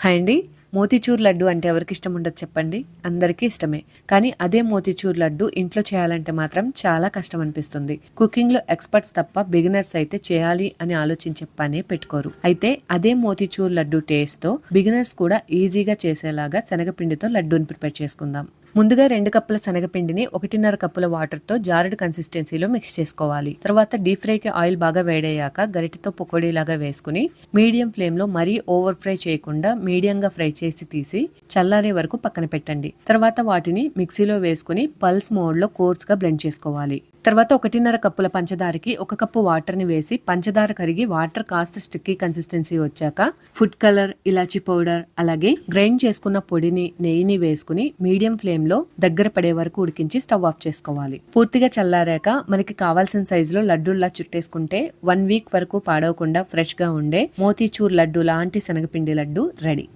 Hi అండి. మోతీచూర్ లడ్డు అంటే ఎవరికి ఇష్టం ఉండదు చెప్పండి? అందరికీ ఇష్టమే. కానీ అదే మోతీచూర్ లడ్డు ఇంట్లో చేయాలంటే మాత్రం చాలా కష్టం అనిపిస్తుంది. కుకింగ్‌లో ఎక్స్‌పర్ట్స్ తప్ప బిగినర్స్ అయితే చేయాలి అని ఆలోచించే పనే పెట్టుకోరు. అయితే అదే మోతీచూర్ లడ్డు టేస్ట్‌తో బిగినర్స్ కూడా ఈజీగా చేసేలాగా శనగపిండితో లడ్డూని ప్రిపేర్ చేసుకుందాం. ముందుగా 2 కప్పుల శనగపిండిని 1.5 కప్పుల వాటర్తో జారుడు కన్సిస్టెన్సీలో మిక్స్ చేసుకోవాలి. తర్వాత డీప్ ఫ్రైకి ఆయిల్ బాగా వేడయ్యాక గరిటెతో పకోడీలాగా వేసుకుని మీడియం ఫ్లేమ్లో మరీ ఓవర్ ఫ్రై చేయకుండా మీడియంగా ఫ్రై చేసి తీసి చల్లారే వరకు పక్కన పెట్టండి. తర్వాత వాటిని మిక్సీలో వేసుకుని పల్స్ మోడ్లో కోర్స్గా బ్లెండ్ చేసుకోవాలి. తర్వాత 1.5 కప్పుల పంచదారకి 1 కప్పు వాటర్ని వేసి పంచదార కరిగి వాటర్ కాస్త స్టిక్కీ కన్సిస్టెన్సీ వచ్చాక ఫుడ్ కలర్, ఇలాచీ పౌడర్ అలాగే గ్రైండ్ చేసుకున్న పొడిని, నెయ్యిని వేసుకుని మీడియం ఫ్లేమ్లో దగ్గర పడే వరకు ఉడికించి స్టవ్ ఆఫ్ చేసుకోవాలి. పూర్తిగా చల్లారాక మనకి కావాల్సిన సైజులో లడ్డూల్లా చుట్టేసుకుంటే 1 వీక్ వరకు పాడవకుండా ఫ్రెష్గా ఉండే మోతీచూర్ లడ్డు లాంటి శనగపిండి లడ్డు రెడీ.